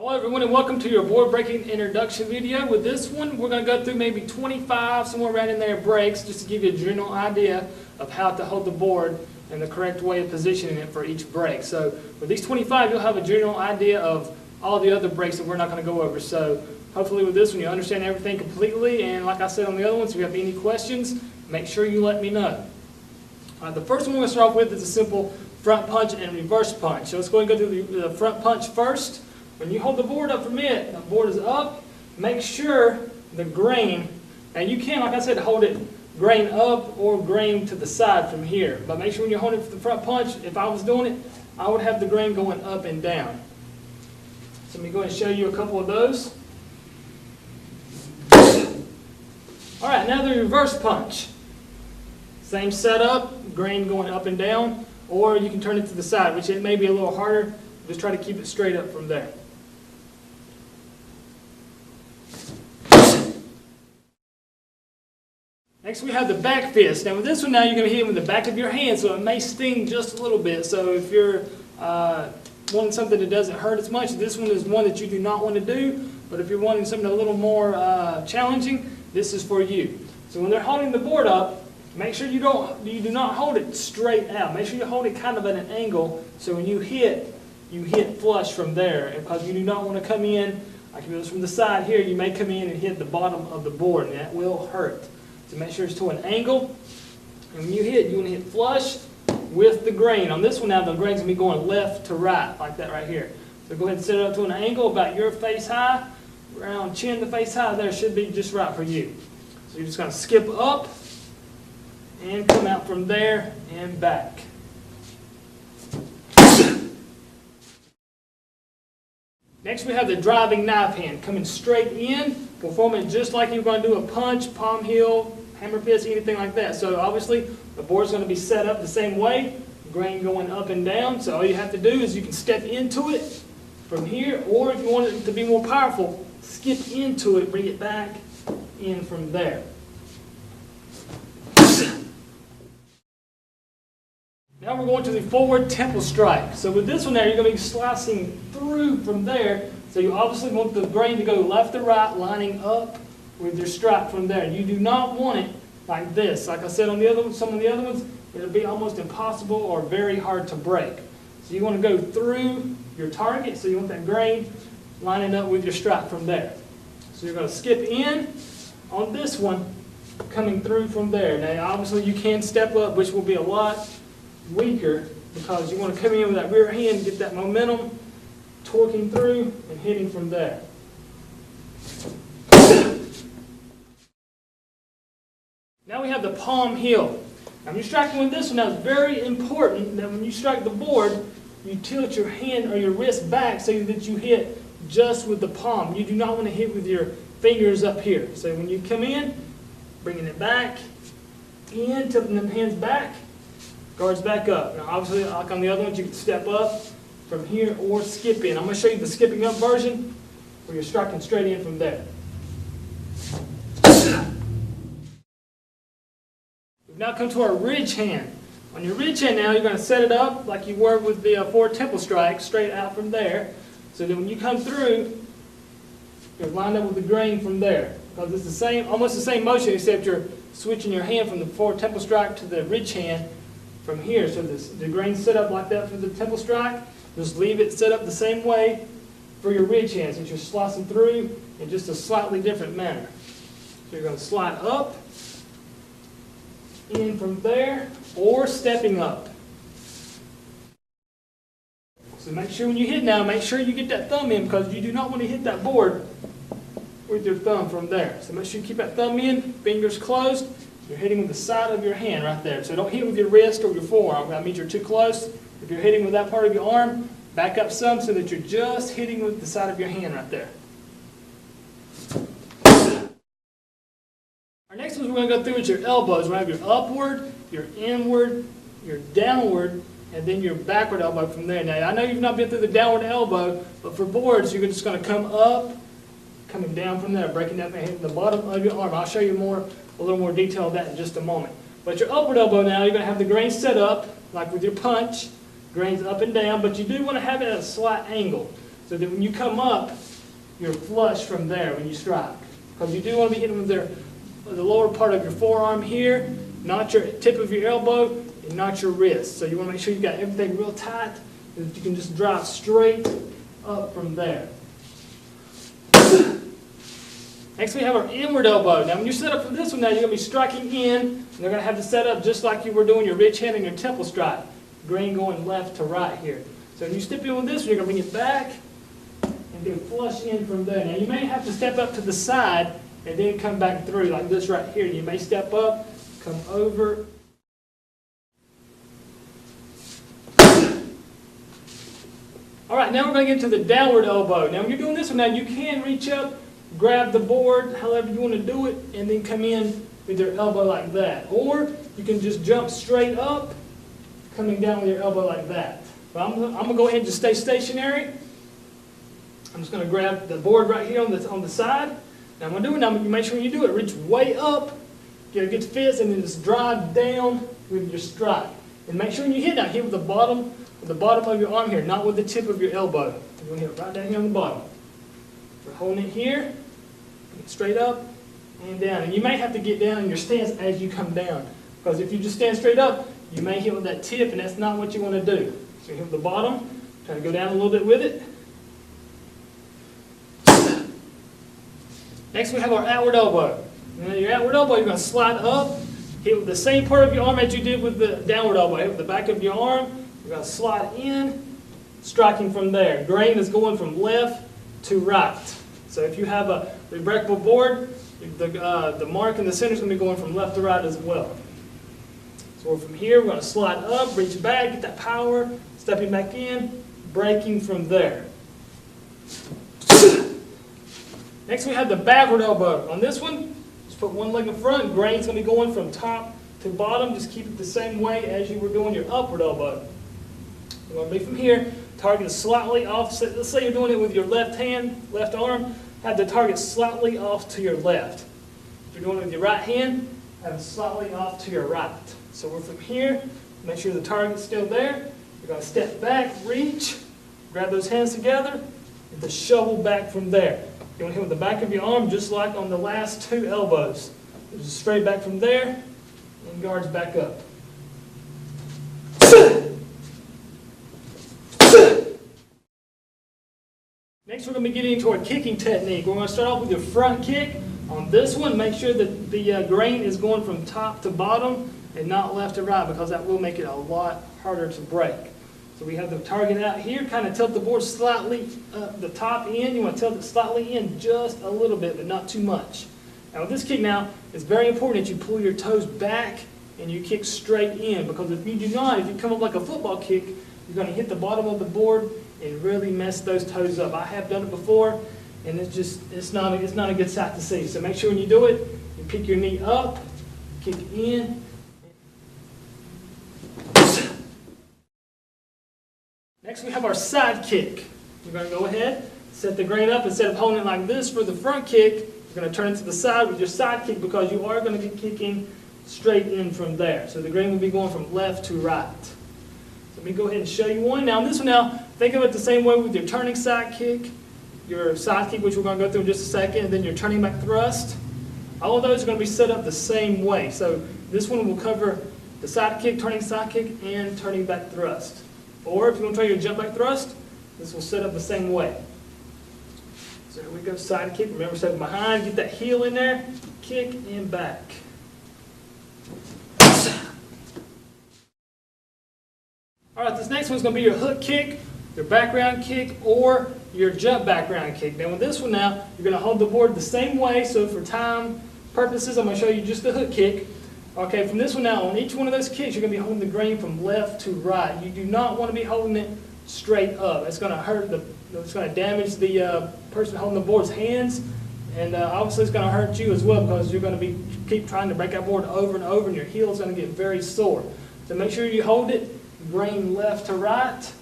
Hello everyone and welcome to your board breaking introduction video. With this one we're going to go through maybe 25, somewhere right in there, breaks just to give you a general idea of how to hold the board and the correct way of positioning it for each break. So with these 25 you'll have a general idea of all the other breaks that we're not going to go over. So hopefully with this one you understand everything completely, and like I said on the other ones, if you have any questions make sure you let me know. The first one we're going to start off with is a simple front punch and reverse punch. So let's go ahead and go through the front punch first. When you hold the board up from it, the board is up, make sure the grain, and you can, like I said, hold it grain up or grain to the side from here. But make sure when you're holding it for the front punch, if I was doing it, I would have the grain going up and down. So let me go ahead and show you a couple of those. Alright, now the reverse punch. Same setup, grain going up and down, or you can turn it to the side, which it may be a little harder. Just try to keep it straight up from there. Next we have the back fist. Now with this one now you're going to hit it with the back of your hand, so it may sting just a little bit. So if you're wanting something that doesn't hurt as much, this one is one that you do not want to do. But if you're wanting something a little more challenging, this is for you. So when they're holding the board up, make sure you do not hold it straight out. Make sure you hold it kind of at an angle, so when you hit flush from there, because you do not want to come in, like if it was from the side here, you may come in and hit the bottom of the board, and that will hurt. So make sure it's to an angle, and when you hit, you want to hit flush with the grain. On this one now, the grain's going to be going left to right, like that right here. So go ahead and set it up to an angle about your face high, around chin to face high, there should be just right for you. So you're just going to skip up, and come out from there, and back. Next we have the driving knife hand, coming straight in, performing just like you're going to do a punch, palm heel, hammer fist, anything like that. So obviously the board's going to be set up the same way, grain going up and down. So all you have to do is you can step into it from here, or if you want it to be more powerful, skip into it, bring it back in from there. Now we're going to the forward temple strike. So with this one there, you're going to be slicing through from there. So you obviously want the grain to go left to right, lining up with your strike from there. You do not want it like this. Like I said on the other some of the other ones, it'll be almost impossible or very hard to break. So you want to go through your target. So you want that grain lining up with your strike from there. So you're going to skip in on this one, coming through from there. Now obviously you can step up, which will be a lot weaker, because you want to come in with that rear hand, get that momentum, torquing through and hitting from there. Now we have the palm heel. Now when you're striking with this one, now it's very important that when you strike the board, you tilt your hand or your wrist back so that you hit just with the palm. You do not want to hit with your fingers up here. So when you come in, bringing it back in, tilting the hands back, guards back up. Now obviously, like on the other ones, you can step up from here or skip in. I'm going to show you the skipping up version where you're striking straight in from there. We've now come to our ridge hand. On your ridge hand now, you're going to set it up like you were with the forward temple strike, straight out from there. So that when you come through, you're lined up with the grain from there. Because it's the same, almost the same motion, except you're switching your hand from the forward temple strike to the ridge hand from here. So the grain set up like that for the temple strike. Just leave it set up the same way for your ridge hand, since you're slicing through in just a slightly different manner. So you're going to slide up, in from there, or stepping up. So make sure when you hit now, make sure you get that thumb in, because you do not want to hit that board with your thumb from there. So make sure you keep that thumb in, fingers closed. You're hitting with the side of your hand right there. So don't hit with your wrist or your forearm. That means you're too close. If you're hitting with that part of your arm, back up some so that you're just hitting with the side of your hand right there. Our next one we're going to go through is your elbows. We're going to have your upward, your inward, your downward, and then your backward elbow from there. Now I know you've not been through the downward elbow, but for boards you're just going to come up, coming down from there, breaking that and hitting the bottom of your arm. I'll show you a little more detail of that in just a moment. But your upward elbow now, you're going to have the grain set up, like with your punch, grains up and down, but you do want to have it at a slight angle. so that when you come up, you're flush from there when you strike. Because you do want to be hitting with the lower part of your forearm here, not your tip of your elbow, and not your wrist. So you want to make sure you got everything real tight, so that you can just drive straight up from there. Next we have our inward elbow. Now when you're set up for this one now, you're going to be striking in, and they're going to have to set up just like you were doing your rich hand and your temple strike. Green going left to right here. So when you step in with this one, you're going to bring it back and then flush in from there. Now you may have to step up to the side and then come back through like this right here. You may step up, come over. All right, now we're going to get to the downward elbow. Now when you're doing this one now, you can reach up, grab the board, however you want to do it, and then come in with your elbow like that. Or you can just jump straight up, coming down with your elbow like that. But I'm going to go ahead and just stay stationary. I'm just going to grab the board right here on the side. Now I'm going to do it. Now you make sure when you do it, reach way up, get a good fist, and then just drive down with your strike. And make sure when you hit now, hit with the bottom of your arm here, not with the tip of your elbow. You're going to hit right down here on the bottom. We're holding it here, get straight up and down. And you may have to get down in your stance as you come down. Because if you just stand straight up, you may hit with that tip, and that's not what you want to do. So you hit with the bottom, try to go down a little bit with it. Next we have our outward elbow. Now your outward elbow, you're going to slide up, hit with the same part of your arm that you did with the downward elbow. Hit with the back of your arm, you're going to slide in, striking from there. Grain is going from left to right. So if you have a breakable board, the mark in the center is going to be going from left to right as well. So from here, we're going to slide up, reach back, get that power, stepping back in, breaking from there. Next we have the backward elbow. On this one, just put one leg in front. Grain's going to be going from top to bottom. Just keep it the same way as you were doing your upward elbow. We're going to be from here. Target is slightly off. Let's say you're doing it with your left hand, left arm. Have the target slightly off to your left. If you're doing it with your right hand, have it slightly off to your right. So we're from here. Make sure the target's still there. You're going to step back, reach, grab those hands together, and the shovel back from there. You want to hit with the back of your arm just like on the last two elbows. Just straight back from there, and guards back up. Next we're going to be getting into our kicking technique. We're going to start off with your front kick. On this one, make sure that the grain is going from top to bottom and not left to right, because that will make it a lot harder to break. So we have the target out here, kind of tilt the board slightly the top end. You want to tilt it slightly in just a little bit, but not too much. Now with this kick now, it's very important that you pull your toes back and you kick straight in, because if you do not, if you come up like a football kick, you're going to hit the bottom of the board and really mess those toes up. I have done it before, and it's not a good sight to see. So make sure when you do it, you pick your knee up, kick in. Next we have our side kick. We're going to go ahead, set the grain up. Instead of holding it like this for the front kick, you're going to turn it to the side with your side kick, because you are going to be kicking straight in from there. So the grain will be going from left to right. So let me go ahead and show you one. Now on this one now, think of it the same way with your turning side kick, your side kick, which we're going to go through in just a second, and then your turning back thrust. All of those are going to be set up the same way. So this one will cover the side kick, turning side kick, and turning back thrust. Or if you want to try your jump back thrust, this will set up the same way. So here we go, side kick. Remember, stepping behind, get that heel in there, kick and back. All right, this next one's going to be your hook kick, your background kick, or your jump background kick. Now with this one now, you're going to hold the board the same way. So for time purposes, I'm going to show you just the hook kick. Okay, from this one now, on each one of those kicks, you're going to be holding the grain from left to right. You do not want to be holding it straight up. It's going to hurt it's going to damage the person holding the board's hands, and obviously it's going to hurt you as well, because you're going to keep trying to break that board over and over, and your heel is going to get very sore. So make sure you hold it grain left to right. So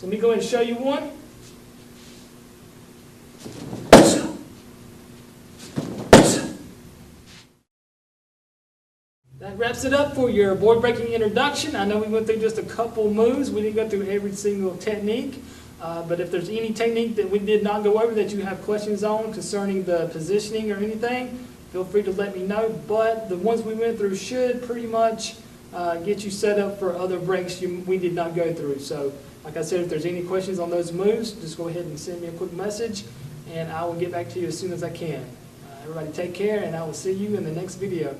let me go ahead and show you one. That wraps it up for your board breaking introduction. I know we went through just a couple moves. We didn't go through every single technique. But if there's any technique that we did not go over that you have questions on concerning the positioning or anything, feel free to let me know. But the ones we went through should pretty much get you set up for other breaks we did not go through. So, like I said, if there's any questions on those moves, just go ahead and send me a quick message, and I will get back to you as soon as I can. Everybody take care, and I will see you in the next video.